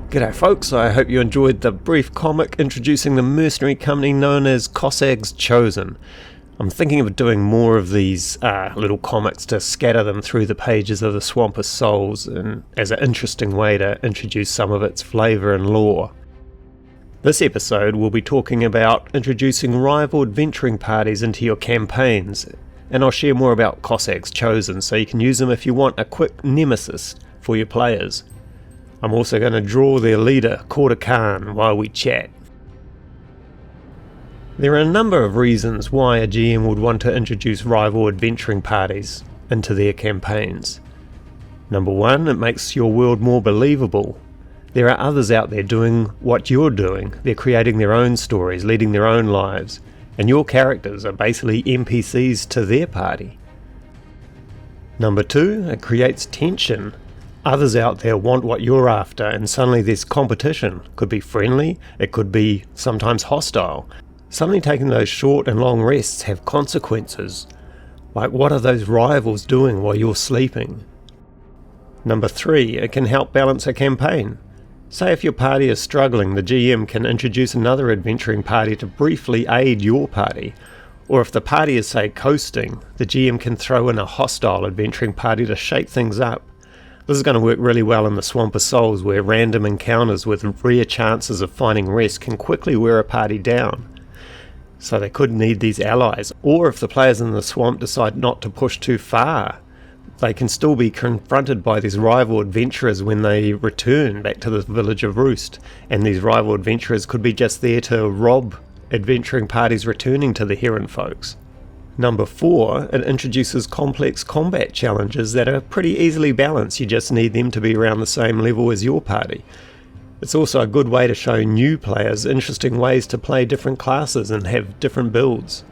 G'day folks, I hope you enjoyed the brief comic introducing the mercenary company known as Kossagh's Chosen. I'm thinking of doing more of these little comics to scatter them through the pages of the Swamp of Souls and as an interesting way to introduce some of its flavour and lore. This episode we'll be talking about introducing rival adventuring parties into your campaigns, and I'll share more about Kossagh's Chosen so you can use them if you want a quick nemesis for your players. I'm also going to draw their leader, Kossagh, while we chat. There are a number of reasons why a GM would want to introduce rival adventuring parties into their campaigns. Number one, it makes your world more believable. There are others out there doing what you're doing. They're creating their own stories, leading their own lives, and your characters are basically NPCs to their party. Number two, it creates tension. Others out there want what you're after, and suddenly there's competition. Could be friendly, it could be sometimes hostile. Suddenly taking those short and long rests have consequences. Like, what are those rivals doing while you're sleeping? Number three, it can help balance a campaign. Say if your party is struggling, the GM can introduce another adventuring party to briefly aid your party. Or if the party is, say, coasting, the GM can throw in a hostile adventuring party to shake things up. This is going to work really well in the Swamp of Souls, where random encounters with rare chances of finding rest can quickly wear a party down. So they could need these allies, or if the players in the swamp decide not to push too far, they can still be confronted by these rival adventurers when they return back to the village of Roost, and these rival adventurers could be just there to rob adventuring parties returning to the Heron folks. Number four, it introduces complex combat challenges that are pretty easily balanced. You just need them to be around the same level as your party. It's also a good way to show new players interesting ways to play different classes and have different builds.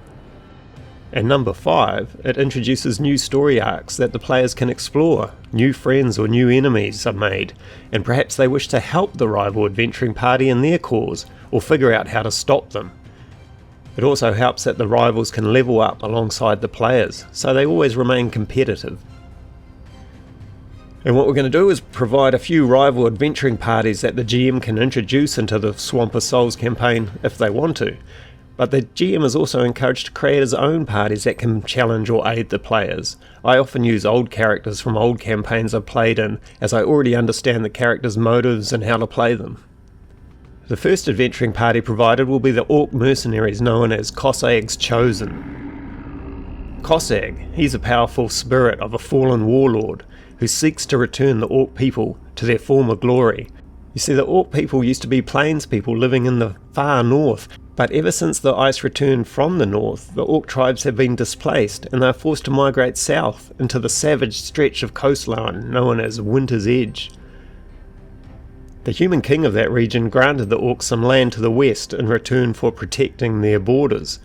And number five, it introduces new story arcs that the players can explore. New friends or new enemies are made, and perhaps they wish to help the rival adventuring party in their cause, or figure out how to stop them. It also helps that the rivals can level up alongside the players, so they always remain competitive. And what we're going to do is provide a few rival adventuring parties that the GM can introduce into the Swamp of Souls campaign if they want to. But the GM is also encouraged to create his own parties that can challenge or aid the players. I often use old characters from old campaigns I've played in, as I already understand the characters' motives and how to play them. The first adventuring party provided will be the Orc mercenaries known as Kossagh's Chosen. Kossagh, he's a powerful spirit of a fallen warlord who seeks to return the Orc people to their former glory. You see, the Orc people used to be plains people living in the far north, but ever since the ice returned from the north, the Orc tribes have been displaced and they are forced to migrate south into the savage stretch of coastline known as Winter's Edge. The human king of that region granted the Orcs some land to the west in return for protecting their borders,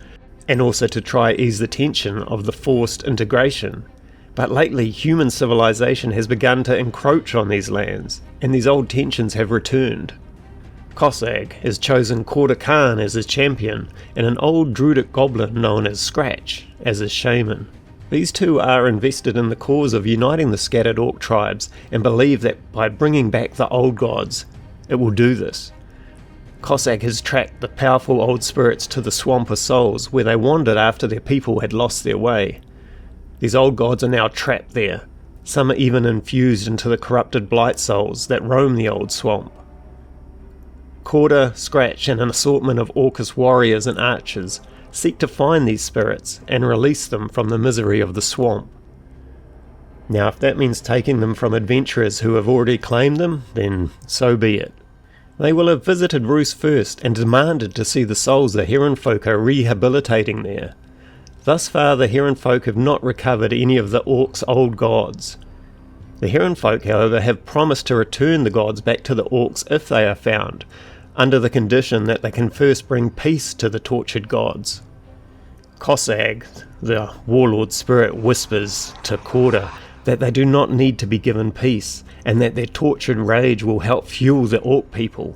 and also to try ease the tension of the forced integration. But lately human civilization has begun to encroach on these lands, and these old tensions have returned. Kossagh has chosen Kossagh as his champion, and an old druidic goblin known as Scratch as his shaman. These two are invested in the cause of uniting the scattered Orc tribes, and believe that by bringing back the old gods, it will do this. Kossagh has tracked the powerful old spirits to the Swamp of Souls, where they wandered after their people had lost their way. These old gods are now trapped there. Some are even infused into the corrupted blight souls that roam the old swamp. Kossagh, Scratch, and an assortment of Orcish warriors and archers seek to find these spirits and release them from the misery of the swamp. Now, if that means taking them from adventurers who have already claimed them, then so be it. They will have visited Roost first and demanded to see the souls the Heron folk are rehabilitating there. Thus far, the Heron folk have not recovered any of the Orcs' old gods. The Heron folk, however, have promised to return the gods back to the Orcs if they are found, under the condition that they can first bring peace to the tortured gods. Kossagh, the warlord spirit, whispers to Kossagh that they do not need to be given peace, and that their tortured rage will help fuel the Orc people.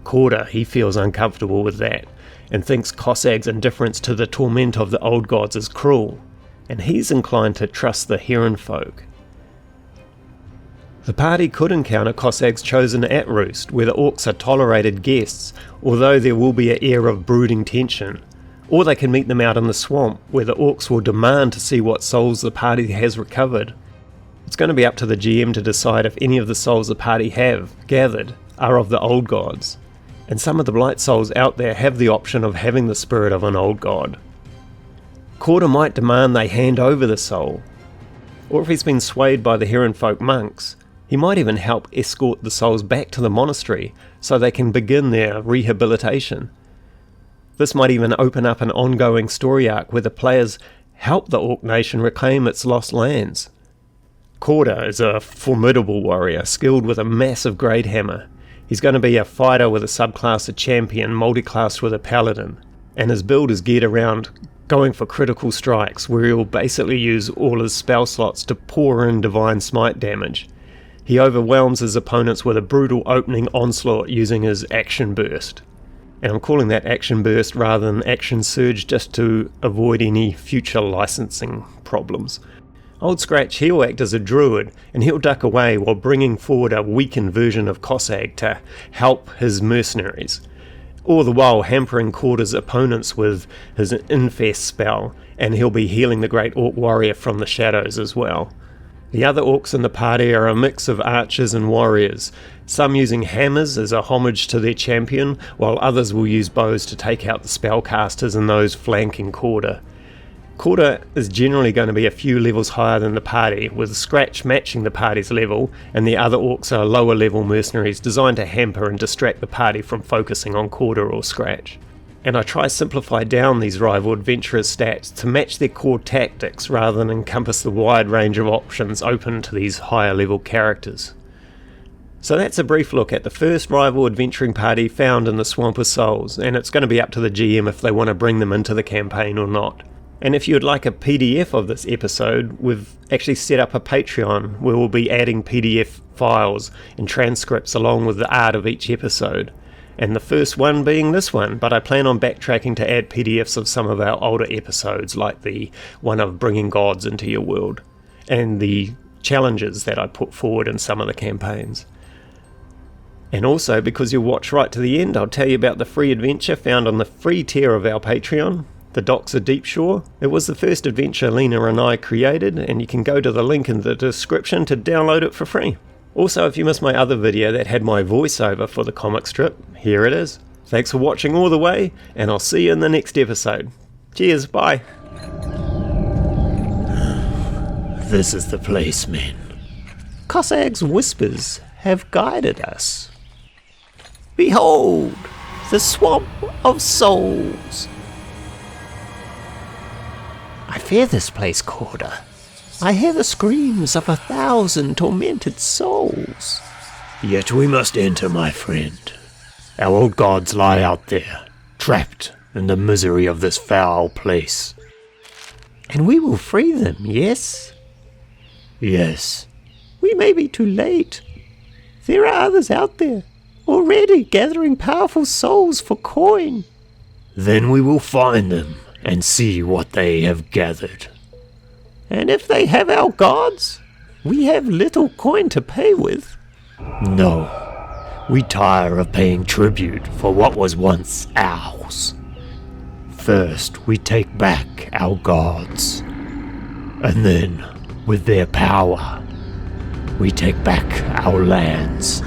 Kossagh, he feels uncomfortable with that, and thinks Kossagh's indifference to the torment of the old gods is cruel, and he's inclined to trust the Heron folk. The party could encounter Kossagh's chosen at roost, where the orcs are tolerated guests, although there will be an air of brooding tension. Or they can meet them out in the swamp, where the orcs will demand to see what souls the party has recovered. It's going to be up to the GM to decide if any of the souls the party have gathered are of the old gods, and some of the blight souls out there have the option of having the spirit of an old god. Kossagh might demand they hand over the soul, or if he's been swayed by the Heron folk monks, he might even help escort the souls back to the monastery so they can begin their rehabilitation. This might even open up an ongoing story arc where the players help the Orc nation reclaim its lost lands. Kossagh is a formidable warrior, skilled with a massive great hammer. He's going to be a fighter with a subclass of champion, multiclassed with a paladin, and his build is geared around going for critical strikes, where he'll basically use all his spell slots to pour in divine smite damage. He overwhelms his opponents with a brutal opening onslaught using his action burst. And I'm calling that action burst rather than action surge just to avoid any future licensing problems. Old Scratch, he'll act as a druid, and he'll duck away while bringing forward a weakened version of Kossagh to help his mercenaries, all the while hampering Korda's opponents with his infest spell, and he'll be healing the great orc warrior from the shadows as well. The other orcs in the party are a mix of archers and warriors, some using hammers as a homage to their champion, while others will use bows to take out the spellcasters and those flanking Kossagh. Kossagh is generally going to be a few levels higher than the party, with Scratch matching the party's level, and the other orcs are lower level mercenaries designed to hamper and distract the party from focusing on Kossagh or Scratch. And I try simplify down these rival adventurers' stats to match their core tactics rather than encompass the wide range of options open to these higher level characters. So that's a brief look at the first rival adventuring party found in the Swamp of Souls, and it's going to be up to the GM if they want to bring them into the campaign or not. And if you'd like a PDF of this episode, we've actually set up a Patreon where we'll be adding PDF files and transcripts along with the art of each episode. And the first one being this one, but I plan on backtracking to add PDFs of some of our older episodes, like the one of bringing gods into your world, and the challenges that I put forward in some of the campaigns. And also, because you'll watch right to the end, I'll tell you about the free adventure found on the free tier of our Patreon, The Docks of Deep Shore. It was the first adventure Lena and I created, and you can go to the link in the description to download it for free. Also, if you missed my other video that had my voiceover for the comic strip, here it is. Thanks for watching all the way, and I'll see you in the next episode. Cheers, bye. This is the place, men. Kossagh's whispers have guided us. Behold, the Swamp of Souls. I fear this place, Kossagh. I hear the screams of 1,000 tormented souls. Yet we must enter, my friend. Our old gods lie out there, trapped in the misery of this foul place. And we will free them, yes? Yes. We may be too late. There are others out there, already gathering powerful souls for coin. Then we will find them and see what they have gathered. And if they have our gods, we have little coin to pay with. No, we tire of paying tribute for what was once ours. First, we take back our gods, and then, with their power, we take back our lands.